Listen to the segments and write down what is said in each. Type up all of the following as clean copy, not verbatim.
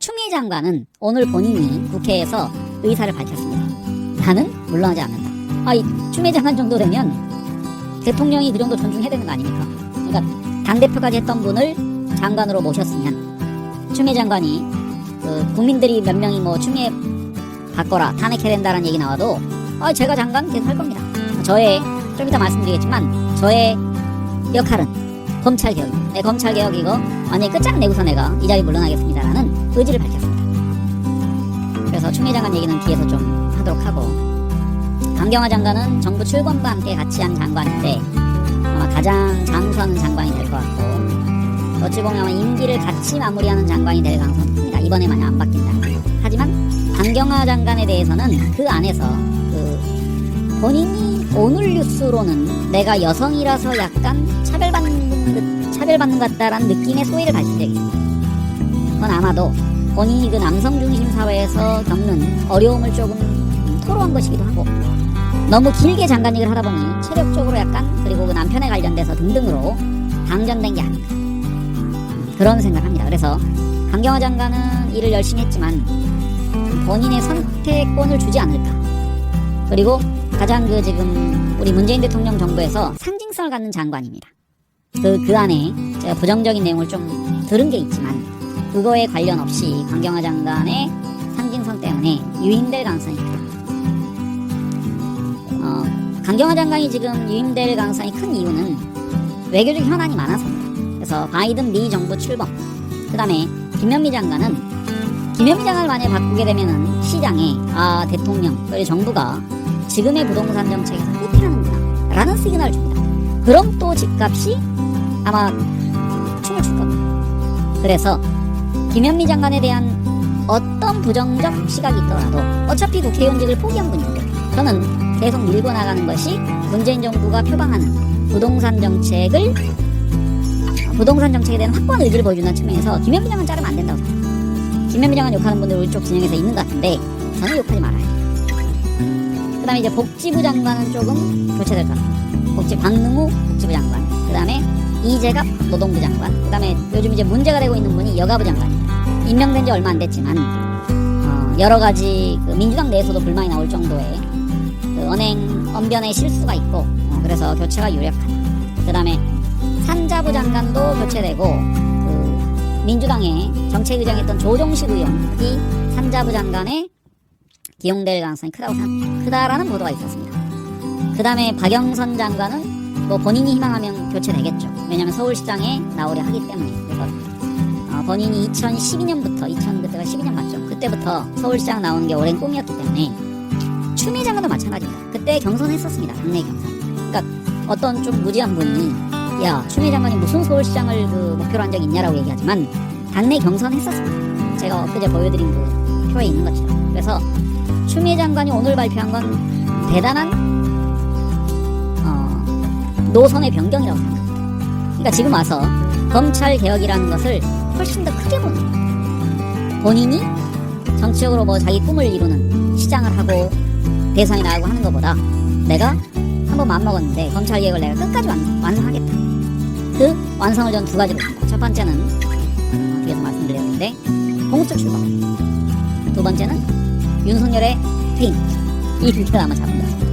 추미애 장관은 오늘 본인이 국회에서 의사를 밝혔습니다. 나는 물러나지 않는다. 이 추미애 장관 정도 되면 대통령이 그 정도 존중해야 되는 거 아닙니까? 그러니까 당대표까지 했던 분을 장관으로 모셨으면 추미애 장관이 국민들이 몇 명이 뭐 추미애 바꿔라 탄핵해야 된다는 얘기 나와도 제가 장관 계속 할 겁니다. 좀 이따 말씀드리겠지만 저의 역할은 검찰개혁입니다. 네, 검찰개혁 이거 완전히 끝장내고서 내가 이 자리 물러나겠습니다라는 의지를 밝혔습니다. 그래서 추미애 장관 얘기는 뒤에서 좀 하도록 하고, 강경화 장관은 정부 출범과 함께 같이 한 장관인데 아마 가장 장수하는 장관이 될 것 같고, 어찌 보면 임기를 같이 마무리하는 장관이 될 가능성이 큽니다. 이번에 만약 안 바뀐다. 하지만 강경화 장관에 대해서는 그 안에서 본인이 오늘 뉴스로는 내가 여성이라서 약간 차별받는 것 같다라는 느낌의 소위를 밝힌 적이 있습니다. 그건 아마도 본인이 그 남성 중심 사회에서 겪는 어려움을 조금 토로한 것이기도 하고, 너무 길게 장관 일을 하다 보니 체력적으로 약간, 그리고 그 남편에 관련돼서 등등으로 방전된 게 아닌가, 그런 생각을 합니다. 그래서 강경화 장관은 일을 열심히 했지만 본인의 선택권을 주지 않을까. 그리고 가장 지금 우리 문재인 대통령 정부에서 상징성을 갖는 장관입니다. 그 안에 제가 부정적인 내용을 좀 들은 게 있지만 그거에 관련 없이 강경화 장관의 상징성 때문에 유임될 가능성이 크다. 강경화 장관이 지금 유임될 가능성이 큰 이유는 외교적 현안이 많아서입니다. 그래서 바이든 미 정부 출범, 그 다음에 김현미 장관은 만약에 바꾸게 되면은 시장에 대통령 그리고 정부가 지금의 부동산 정책에서 후퇴하는구나 라는 시그널을 줍니다. 그럼 또 집값이 아마 춤을 출 겁니다. 그래서 김현미 장관에 대한 어떤 부정적 시각이 있더라도 어차피 국회의원직을 포기한 분인데, 저는 계속 밀고 나가는 것이 문재인 정부가 표방하는 부동산 정책에 대한 확고한 의지를 보여주는 측면에서 김현미 장관 자르면 안 된다고 생각합니다. 김현미 장관 욕하는 분들 우리 쪽 진영에서 있는 것 같은데 저는 욕하지 말아야 돼요. 그 다음에 이제 복지부 장관은 조금 교체될 것 같습니다. 박능우 복지부 장관, 그 다음에 이재갑 노동부 장관, 그 다음에 요즘 이제 문제가 되고 있는 분이 여가부 장관입니다. 임명된 지 얼마 안 됐지만 여러 가지 민주당 내에서도 불만이 나올 정도의 언변의 실수가 있고, 그래서 교체가 유력하다. 그 다음에 산자부 장관도 교체되고 민주당의 정책의장했던 조정식 의원이 산자부 장관에 기용될 가능성이 크다라는 보도가 있었습니다. 그 다음에 박영선 장관은 본인이 희망하면 교체되겠죠. 왜냐하면 서울시장에 나오려 하기 때문에. 그래서 본인이 2012년부터 그때가 12년 맞죠. 그때부터 서울시장 나오는 게 오랜 꿈이었기 때문에. 추미애 장관도 마찬가지입니다. 그때 경선했었습니다. 당내 경선. 그러니까 어떤 좀 무지한 분이 추미애 장관이 무슨 서울시장을 목표로 한 적이 있냐라고 얘기하지만 당내 경선했었습니다. 제가 엊그제 보여드린 표에 있는 것처럼. 그래서 추미애 장관이 오늘 발표한 건 대단한 노선의 변경이라고 생각합니다. 그러니까 지금 와서 검찰개혁이라는 것을 훨씬 더 크게 보는 거예요. 본인이 정치적으로 자기 꿈을 이루는 시장을 하고 대선에 나가고 하는 것보다 내가 한번 마음먹었는데 검찰개혁을 내가 끝까지 완성하겠다. 그 완성을 전 두 가지로 봅니다. 첫 번째는 뒤에서 말씀드렸는데 공수처 출범, 두 번째는 윤석열의 퇴임, 이 두 개를 아마 잡은 것 같습니다.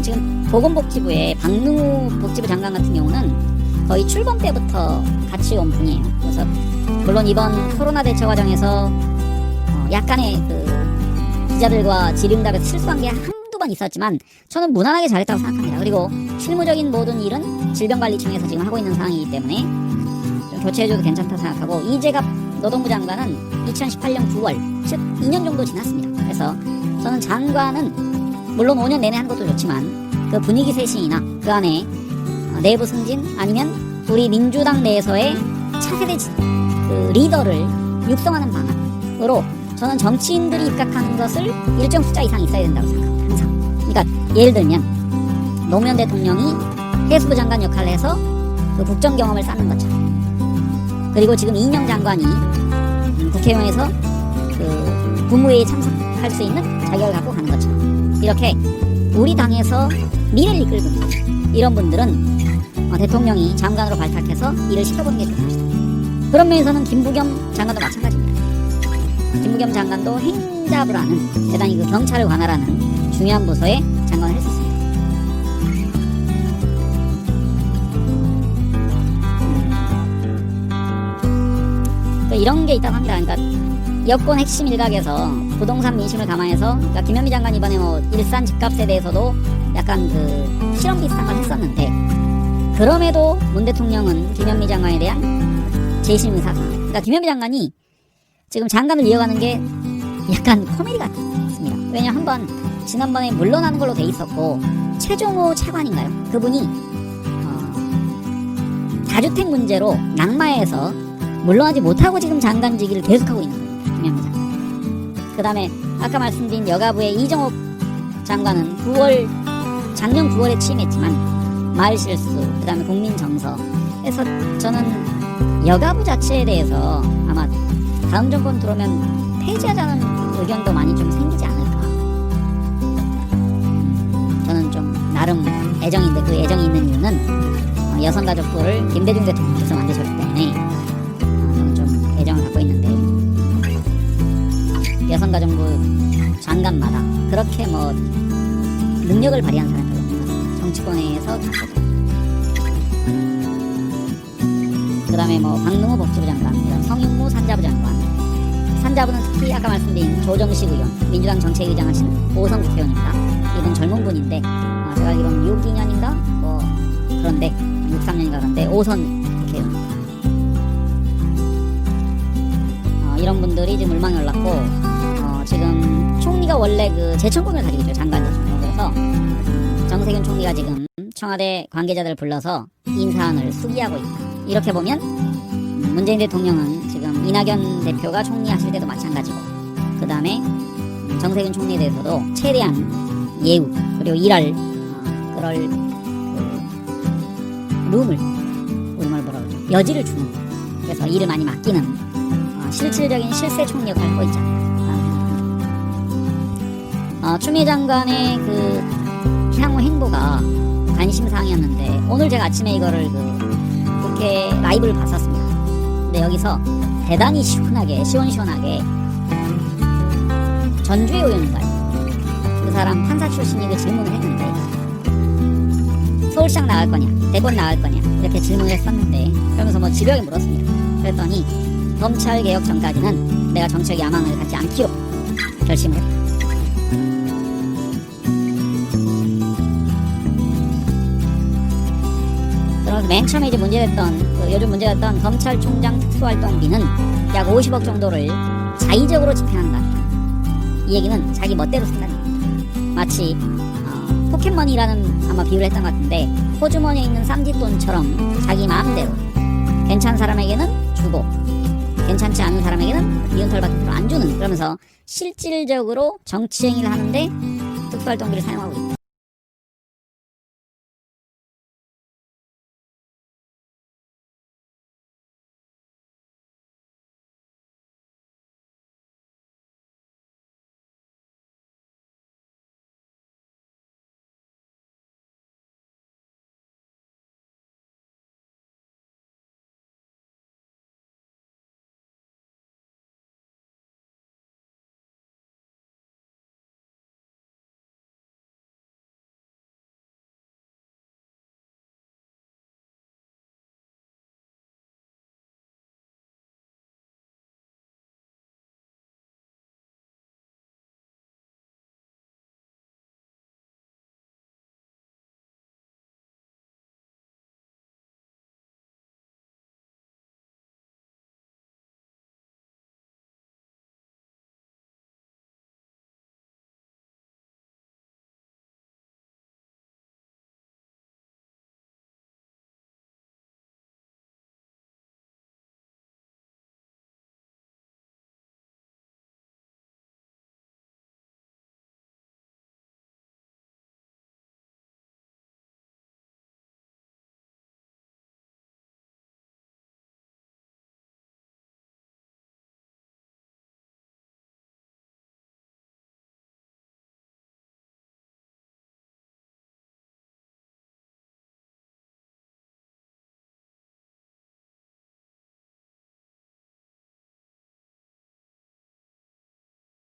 지금 보건복지부의 박능우 복지부 장관 같은 경우는 거의 출범 때부터 같이 온 분이에요. 그래서 물론 이번 코로나 대처 과정에서 약간의 기자들과 질의응답에서 실수한 게 한두 번 있었지만 저는 무난하게 잘했다고 생각합니다. 그리고 실무적인 모든 일은 질병관리청에서 지금 하고 있는 상황이기 때문에 좀 교체해줘도 괜찮다고 생각하고, 이재갑 노동부 장관은 2018년 9월, 즉 2년 정도 지났습니다. 그래서 저는 장관은 물론 5년 내내 한 것도 좋지만 그 분위기 쇄신이나 그 안에 내부 승진, 아니면 우리 민주당 내에서의 차세대 리더를 육성하는 방안으로 저는 정치인들이 입각하는 것을 일정 숫자 이상 있어야 된다고 생각합니다. 항상. 그러니까 예를 들면 노무현 대통령이 해수부 장관 역할을 해서 국정 경험을 쌓는 것처럼, 그리고 지금 이인영 장관이 국회의원에서 국무회의에 참석할 수 있는 자격을 갖고 가는 것처럼, 이렇게 우리 당에서 미래를 이끌고 있는 이런 분들은 대통령이 장관으로 발탁해서 일을 시켜보는 게 좋은 것이다. 그런 면에서는 김부겸 장관도 마찬가지입니다. 김부겸 장관도 행자부를 하는 대단히 그 경찰을 관할하는 중요한 부서에 장관을 했었습니다. 이런 게 있다고 합니다. 그러니까 여권 핵심 일각에서 부동산 민심을 감안해서, 그러니까 김현미 장관 이번에 뭐 일산 집값에 대해서도 약간 그 실험 비슷한 걸 했었는데, 그럼에도 문 대통령은 김현미 장관에 대한 재심 의사가, 그러니까 김현미 장관이 지금 장관을 이어가는 게 약간 코미디 같습니다. 왜냐면 한번 지난번에 물러나는 걸로 돼 있었고, 최종호 차관인가요? 그분이 다주택 문제로 낙마해서 물러나지 못하고 지금 장관직을 계속하고 있는 거예요. 김현미 장관. 그 다음에 아까 말씀드린 여가부의 이정옥 장관은 작년 9월에 취임했지만 마을 실수, 그 다음에 국민정서 해서 저는 여가부 자체에 대해서 아마 다음 정권 들어오면 폐지하자는 의견도 많이 좀 생기지 않을까. 저는 좀 나름 애정인데, 그 애정이 있는 이유는 여성가족부를 김대중 대통령께서 만드셨기 때문에 저는 좀 애정을 갖고 있는데, 여성가족부 장관마다 그렇게 뭐 능력을 발휘한 사람이 별로 없는 것 같습니다. 정치권에서 다소도. 그 다음에 뭐 박능호 복지부 장관, 성윤모 산자부 장관, 산자부는 특히 아까 말씀드린 조정식 의원, 민주당 정책의장 하신 오선 국회의원입니다. 이분 젊은 분인데 제가 알기로는 6-2년인가 뭐 그런데 6-3년인가 그런데 오선 국회의원입니다. 이런 분들이 지금 물망에 올랐고, 지금 총리가 원래 그 재청권을 가지고 있죠. 장관 재청권. 그래서 정세균 총리가 지금 청와대 관계자들을 불러서 인사안을 수기하고 있다. 이렇게 보면 문재인 대통령은 지금 이낙연 대표가 총리하실 때도 마찬가지고, 그 다음에 정세균 총리에 대해서도 최대한 예우 그리고 일할 그럴 룸을 뭐라고 그러죠? 여지를 주는, 그래서 일을 많이 맡기는 실질적인 실세 총리 역할을 하고 있지 않을까. 추미애 장관의 그 향후 행보가 관심사항이었는데, 오늘 제가 아침에 이거를 그 국회 라이브를 봤었습니다. 근데 여기서 대단히 시원시원하게 전주의 의원인가요? 그 사람 판사 출신이 그 질문을 했는데, 서울시장 나갈 거냐, 대권 나갈 거냐, 이렇게 질문을 했었는데, 그러면서 뭐 집요하게 물었습니다. 그랬더니 검찰 개혁 전까지는 내가 정치적 야망을 갖지 않기로 결심을 했다. 그래서 맨 처음에 이제 요즘 문제됐던 검찰총장 특수활동비는 약 50억 정도를 자의적으로 집행하는 것 같다. 이 얘기는 자기 멋대로 쓴다는 겁니다. 마치 포켓머니라는 아마 비유를 했던 것 같은데, 호주머니에 있는 쌈짓돈처럼 자기 마음대로 괜찮은 사람에게는 주고 괜찮지 않은 사람에게는 미운 털밖에 별로 안 주는, 그러면서 실질적으로 정치 행위를 하는데 특수활동비를 사용하고 있다.